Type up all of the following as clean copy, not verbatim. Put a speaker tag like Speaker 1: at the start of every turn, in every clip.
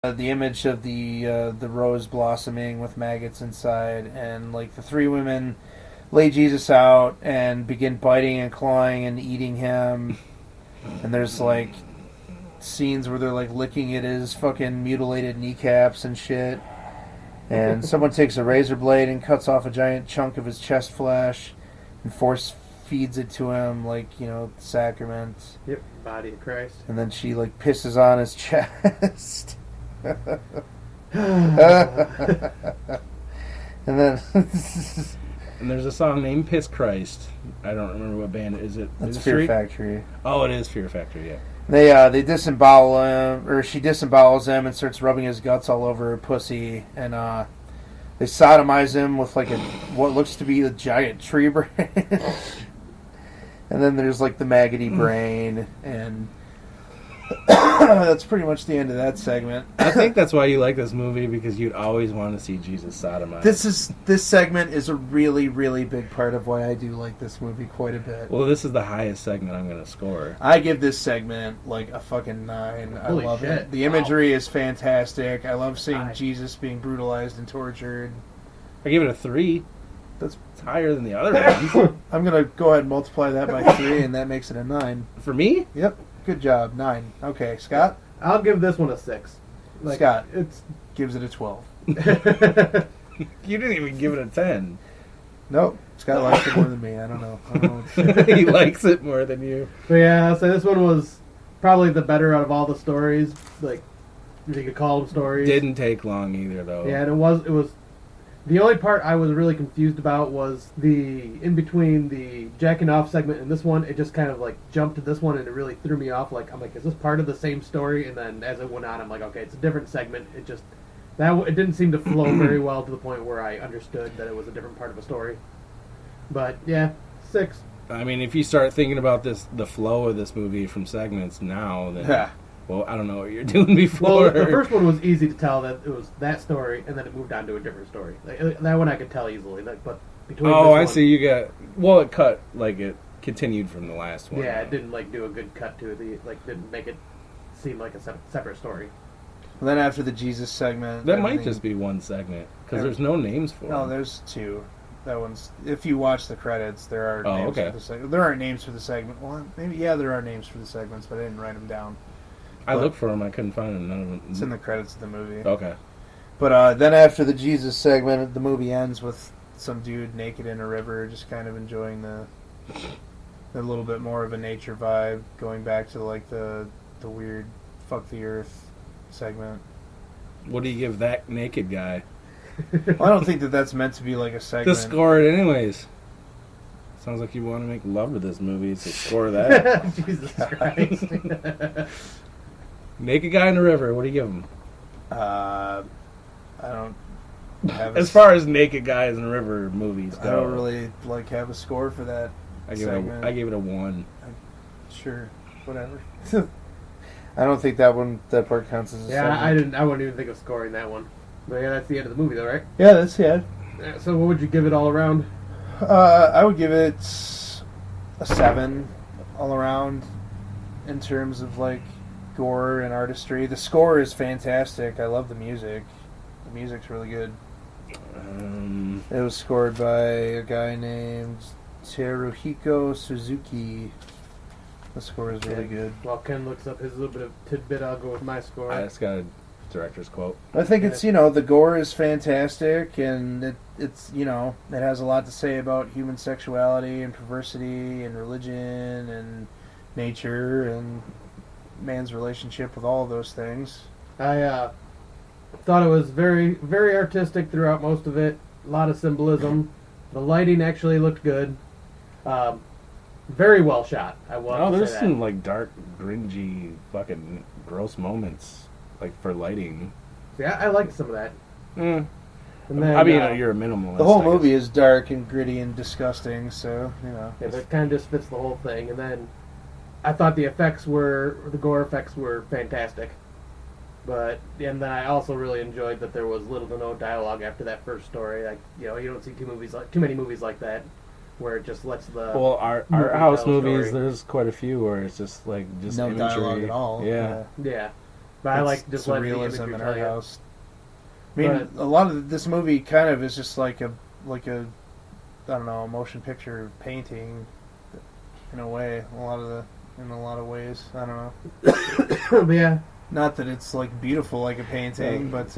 Speaker 1: the image of the rose blossoming with maggots inside, and like the three women lay Jesus out and begin biting and clawing and eating him. And there's like scenes where they're like licking at his fucking mutilated kneecaps and shit. And someone takes a razor blade and cuts off a giant chunk of his chest flesh and force feeds it to him, like, you know, the sacrament.
Speaker 2: Yep, body of Christ.
Speaker 1: And then she like pisses on his chest. And then
Speaker 3: and there's a song named Piss Christ. I don't remember what band it is.
Speaker 1: That's Fear Factory.
Speaker 3: Oh, it is Fear Factory, yeah.
Speaker 1: They disembowel him, or she disembowels him and starts rubbing his guts all over her pussy, and they sodomize him with like what looks to be a giant tree branch. And then there's like the maggoty brain, and that's pretty much the end of that segment.
Speaker 3: I think that's why you like this movie, because you'd always want to see Jesus sodomized.
Speaker 1: This segment is a really, really big part of why I do like this movie quite a bit.
Speaker 3: Well, this is the highest segment I'm going to score.
Speaker 1: I give this segment like a fucking 9.
Speaker 2: Holy
Speaker 1: I love
Speaker 2: shit.
Speaker 1: it. The imagery is fantastic. I love seeing Jesus being brutalized and tortured.
Speaker 3: I give it a 3.
Speaker 1: It's
Speaker 3: higher than the other ones.
Speaker 1: I'm going to go ahead and multiply that by 3, and that makes it a 9.
Speaker 3: For me?
Speaker 1: Yep. Good job. 9. Okay, Scott?
Speaker 2: I'll give this one a 6.
Speaker 1: Scott
Speaker 2: It's
Speaker 1: gives it a 12.
Speaker 3: You didn't even give it a 10.
Speaker 1: Nope. Scott likes it more than me. I don't know.
Speaker 3: He likes it more than you.
Speaker 2: But yeah, so this one was probably the better out of all the stories. Like, if you could call them stories.
Speaker 3: Didn't take long either, though.
Speaker 2: Yeah, and it was. The only part I was really confused about was the in between the jacking off segment and this one. It just kind of like jumped to this one, and it really threw me off. Like, I'm like, is this part of the same story? And then as it went on, I'm like, okay, it's a different segment. It just it didn't seem to flow very well to the point where I understood that it was a different part of a story. But yeah, 6.
Speaker 3: I mean, if you start thinking about the flow of this movie from segments now, then well, I don't know what you're doing before.
Speaker 2: Well, the first one was easy to tell that it was that story, and then it moved on to a different story. Like, that one I could tell easily. But between
Speaker 3: I see. You got it cut like it continued from the last one.
Speaker 2: Yeah, it didn't like do a good cut to didn't make it seem like a separate story.
Speaker 1: And then after the Jesus segment,
Speaker 3: that might just be one segment because there's no names for it.
Speaker 1: No, there's 2. That one's. If you watch the credits, there are names for the segment. There aren't names for the segment. Well, maybe there are names for the segments, but I didn't write them down.
Speaker 3: I looked for them. I couldn't find them. None of them.
Speaker 1: It's in the credits of the movie.
Speaker 3: Okay.
Speaker 1: But then after the Jesus segment, the movie ends with some dude naked in a river, just kind of enjoying a little bit more of a nature vibe, going back to like the weird fuck the earth segment.
Speaker 3: What do you give that naked guy?
Speaker 1: Well, I don't think that's meant to be like a segment.
Speaker 3: Just score it anyways. Sounds like you want to make love to this movie, so score that.
Speaker 2: Jesus Christ.
Speaker 3: Naked guy in the river, what do you give him?
Speaker 1: I don't have
Speaker 3: as far as naked guys in the river movies go.
Speaker 1: I don't really have a score for that.
Speaker 3: I gave it a 1.
Speaker 1: Sure, whatever. I don't think that part counts as a segment.
Speaker 2: I wouldn't even think of scoring that one. But yeah, that's the end of the movie though, right?
Speaker 1: Yeah, that's the end.
Speaker 2: So what would you give it all around?
Speaker 1: I would give it a 7 all around in terms of like gore and artistry. The score is fantastic. I love the music. The music's really good. It was scored by a guy named Teruhiko Suzuki. The score is really good.
Speaker 2: While Ken looks up his little bit of tidbit, I'll go with my score.
Speaker 3: I just got a director's quote.
Speaker 1: I think it's, the gore is fantastic, and it's it has a lot to say about human sexuality and perversity and religion and nature and man's relationship with all of those things.
Speaker 2: I thought it was very, very artistic throughout most of it. A lot of symbolism. The lighting actually looked good. Very well shot.
Speaker 3: There's some like dark, gringy, fucking gross moments, like for lighting.
Speaker 2: Yeah, I liked some of that.
Speaker 3: And
Speaker 2: then,
Speaker 3: you're a minimalist.
Speaker 1: The whole movie is dark and gritty and disgusting, so
Speaker 2: Yeah, that kind of just fits the whole thing. And then I thought the gore effects were fantastic. And then I also really enjoyed that there was little to no dialogue after that first story. Like, you don't see too many movies like that, where it just lets the
Speaker 3: our house movies. There's quite a few where it's just like
Speaker 1: no
Speaker 3: imagery.
Speaker 1: dialogue at all.
Speaker 3: Yeah.
Speaker 2: Yeah. But I like just letting the
Speaker 1: surrealism
Speaker 2: imagery
Speaker 1: in
Speaker 2: tell
Speaker 1: our
Speaker 2: you.
Speaker 1: house. I mean,
Speaker 2: But-
Speaker 1: a lot of this movie kind of is just like a I don't know, a motion picture painting in a way. In a lot of ways. I don't know.
Speaker 2: But yeah,
Speaker 1: Not that it's like beautiful like a painting, but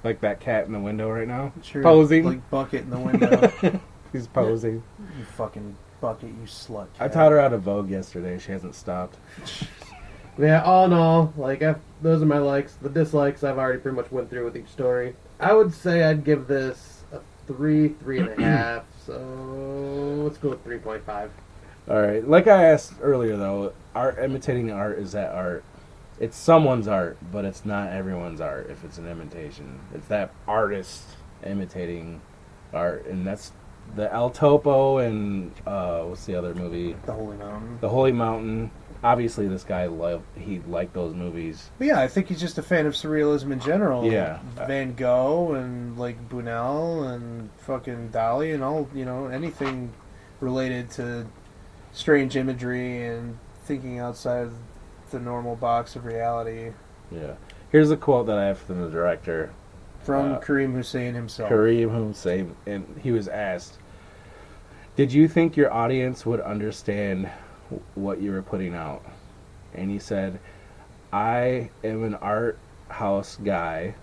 Speaker 3: Like that cat in the window right now.
Speaker 1: sure,
Speaker 3: Posing.
Speaker 1: like bucket in the window.
Speaker 3: He's posing.
Speaker 1: You fucking bucket, you slut.
Speaker 3: I
Speaker 1: cat.
Speaker 3: taught her how to Vogue yesterday. She hasn't stopped.
Speaker 2: yeah. All in all, like those are my likes. The dislikes I've already pretty much went through with each story. I would say I'd give this a 3.5. So let's go with 3.5.
Speaker 3: All right. Like I asked earlier, though, art imitating art is that art. It's someone's art, but it's not everyone's art if it's an imitation. It's that artist imitating art, and that's the El Topo and what's the other movie?
Speaker 1: The Holy Mountain.
Speaker 3: The Holy Mountain. Obviously, this guy he liked those movies.
Speaker 1: But yeah, I think he's just a fan of surrealism in general.
Speaker 3: Yeah.
Speaker 1: Van Gogh and like Buñuel and fucking Dali and all, anything related to strange imagery and thinking outside the normal box of reality.
Speaker 3: Yeah. Here's a quote that I have from the director,
Speaker 1: From Kareem Hussein himself.
Speaker 3: Kareem Hussein, and he was asked, "Did you think your audience would understand what you were putting out?" And he said, "I am an art house guy.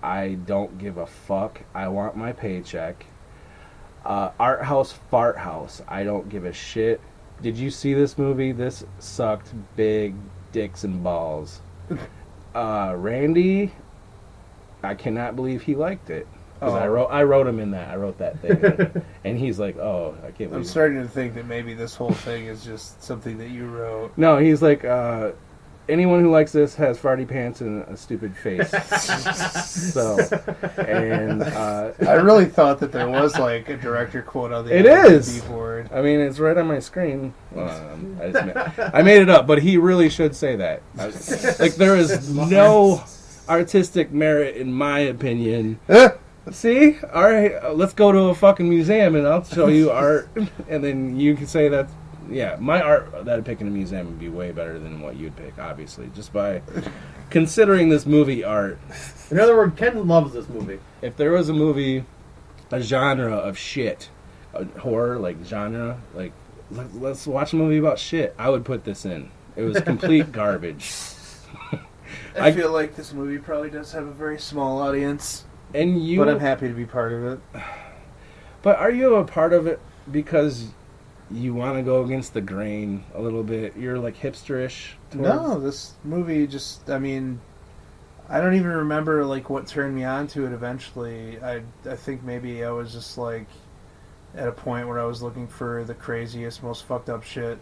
Speaker 3: I don't give a fuck. I want my paycheck. Art house, fart house. I don't give a shit. Did you see this movie? This sucked big dicks and balls." Randy, I cannot believe he liked it. 'Cause I wrote him in that. I wrote that thing. And he's like, "Oh, I can't believe
Speaker 1: I'm
Speaker 3: it."
Speaker 1: starting to think that maybe this whole thing is just something that you wrote.
Speaker 3: No, he's like, anyone who likes this has farty pants and a stupid face. So, and
Speaker 1: I really thought that there was like a director quote on the
Speaker 3: It is!
Speaker 1: board.
Speaker 3: I mean, it's right on my screen. Well, I made it up, but he really should say that. Like, there is no artistic merit, in my opinion. See? All right, let's go to a fucking museum and I'll show you art, and then you can say that. Yeah, my art that I'd pick in a museum would be way better than what you'd pick, obviously, just by considering this movie art.
Speaker 2: In other words, Ken loves this movie.
Speaker 3: If there was a movie, a genre of shit, a horror, like genre, like, let's watch a movie about shit, I would put this in. It was complete garbage.
Speaker 1: I feel like this movie probably does have a very small audience,
Speaker 3: And
Speaker 1: but I'm happy to be part of it.
Speaker 3: But are you a part of it because you want to go against the grain a little bit? You're like hipsterish?
Speaker 1: No, this movie just, I mean, I don't even remember like what turned me on to it eventually. I think maybe I was just like at a point where I was looking for the craziest, most fucked up shit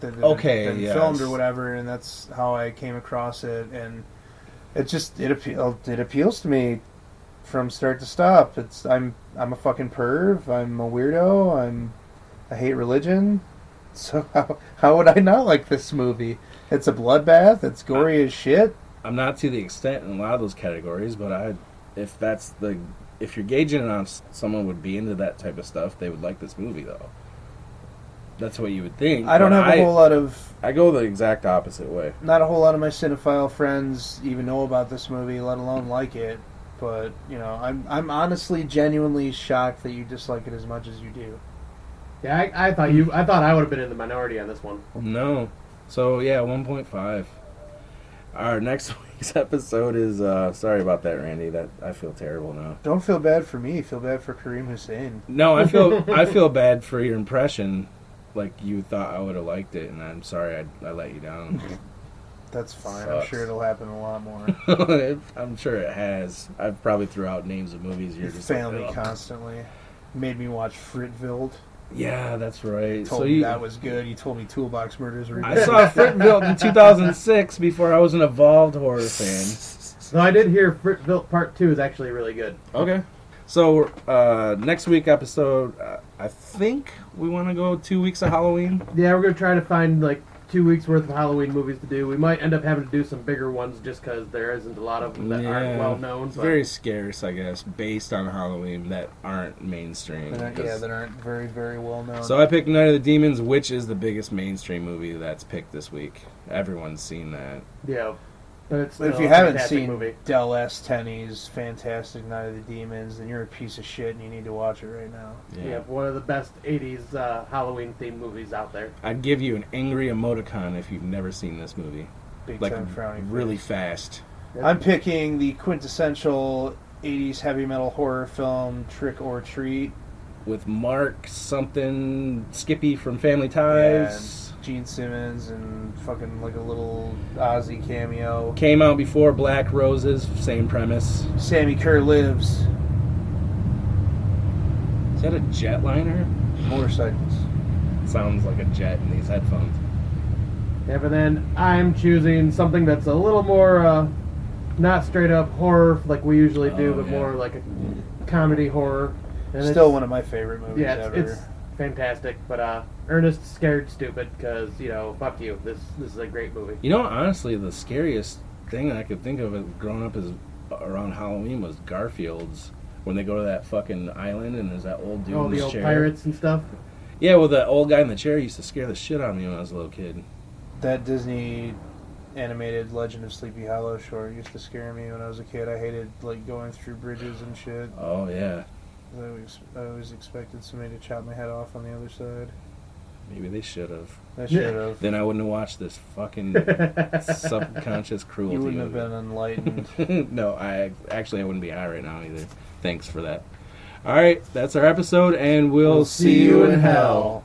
Speaker 1: that had been
Speaker 3: yes.
Speaker 1: filmed or whatever, and that's how I came across it, and it appeals to me from start to stop. I'm a fucking perv, I'm a weirdo, I hate religion. So how would I not like this movie? It's a bloodbath. It's gory as shit.
Speaker 3: I'm not to the extent in a lot of those categories, but if you're gauging it on someone would be into that type of stuff, they would like this movie though. That's what you would think.
Speaker 1: I don't have a whole lot of...
Speaker 3: I go the exact opposite way.
Speaker 1: Not a whole lot of my cinephile friends even know about this movie, let alone like it. But, I'm honestly, genuinely shocked that you dislike it as much as you do.
Speaker 2: Yeah, I thought I would have been in the minority on this one.
Speaker 3: No. So, yeah, 1.5. Our next week's episode is... sorry about that, Randy. That I feel terrible now.
Speaker 1: Don't feel bad for me. Feel bad for Kareem Hussein.
Speaker 3: No, I feel bad for your impression. Like, you thought I would have liked it, and I'm sorry I let you down.
Speaker 1: That's fine.
Speaker 3: Sucks.
Speaker 1: I'm sure it'll happen a lot more.
Speaker 3: I'm sure it has. I've probably threw out names of movies you're just
Speaker 1: failed me
Speaker 3: like, "Oh."
Speaker 1: constantly. Made me watch Fritville.
Speaker 3: Yeah, that's right.
Speaker 1: Told me that was good. You told me Toolbox Murders were good.
Speaker 3: I saw Fritville in 2006 before I was an evolved horror fan.
Speaker 2: So I did hear Fritville Part 2 is actually really good.
Speaker 3: Okay. So, next week episode, I think we want to go 2 weeks of Halloween.
Speaker 2: Yeah, we're going to try to find, 2 weeks worth of Halloween movies to do. We might end up having to do some bigger ones just because there isn't a lot of them that aren't well known.
Speaker 3: It's very scarce, I guess, based on Halloween that aren't mainstream.
Speaker 1: That aren't very, very well known.
Speaker 3: So I picked Night of the Demons, which is the biggest mainstream movie that's picked this week. Everyone's seen that.
Speaker 2: Yeah. But it's
Speaker 1: But if
Speaker 2: still
Speaker 1: you
Speaker 2: a
Speaker 1: haven't
Speaker 2: fantastic
Speaker 1: seen
Speaker 2: movie.
Speaker 1: Del S. Tenney's Fantastic Night of the Demons, then you're a piece of shit and you need to watch it right now.
Speaker 2: Yeah, one of the best 80s Halloween-themed movies out there.
Speaker 3: I'd give you an angry emoticon if you've never seen this movie.
Speaker 1: Big
Speaker 3: Like,
Speaker 1: time frowning
Speaker 3: really
Speaker 1: face.
Speaker 3: fast.
Speaker 1: I'm picking the quintessential 80s heavy metal horror film, Trick or Treat.
Speaker 3: With Mark something, Skippy from Family Ties.
Speaker 1: And Gene Simmons and fucking like a little Ozzy cameo.
Speaker 3: Came out before Black Roses, same premise.
Speaker 1: Sammy Kerr lives.
Speaker 3: Is that a jetliner?
Speaker 1: Motorcycles.
Speaker 3: Sounds like a jet in these headphones.
Speaker 2: Yeah, but then I'm choosing something that's a little more, not straight up horror like we usually do, but
Speaker 3: yeah.
Speaker 2: more like a comedy horror. And
Speaker 1: Still one of my favorite movies
Speaker 2: yeah,
Speaker 1: ever.
Speaker 2: it's fantastic. But Ernest Scared Stupid, because, fuck you. This is a great movie.
Speaker 3: You know, honestly, the scariest thing I could think of growing up is around Halloween was Garfield's. When they go to that fucking island and there's that old dude
Speaker 2: Oh,
Speaker 3: in
Speaker 2: the
Speaker 3: his
Speaker 2: old
Speaker 3: chair.
Speaker 2: pirates and stuff.
Speaker 3: Yeah, well, the old guy in the chair used to scare the shit out of me when I was a little kid.
Speaker 1: That Disney animated Legend of Sleepy Hollow short used to scare me when I was a kid. I hated like going through bridges and shit.
Speaker 3: Oh, yeah.
Speaker 1: I always expected somebody to chop my head off on the other side.
Speaker 3: Maybe they should have.
Speaker 1: I should have.
Speaker 3: Then I wouldn't have watched this fucking Subconscious Cruelty
Speaker 1: You wouldn't have
Speaker 3: movie.
Speaker 1: been enlightened.
Speaker 3: No, I wouldn't be high right now either. Thanks for that. All right, that's our episode, and we'll see you in hell.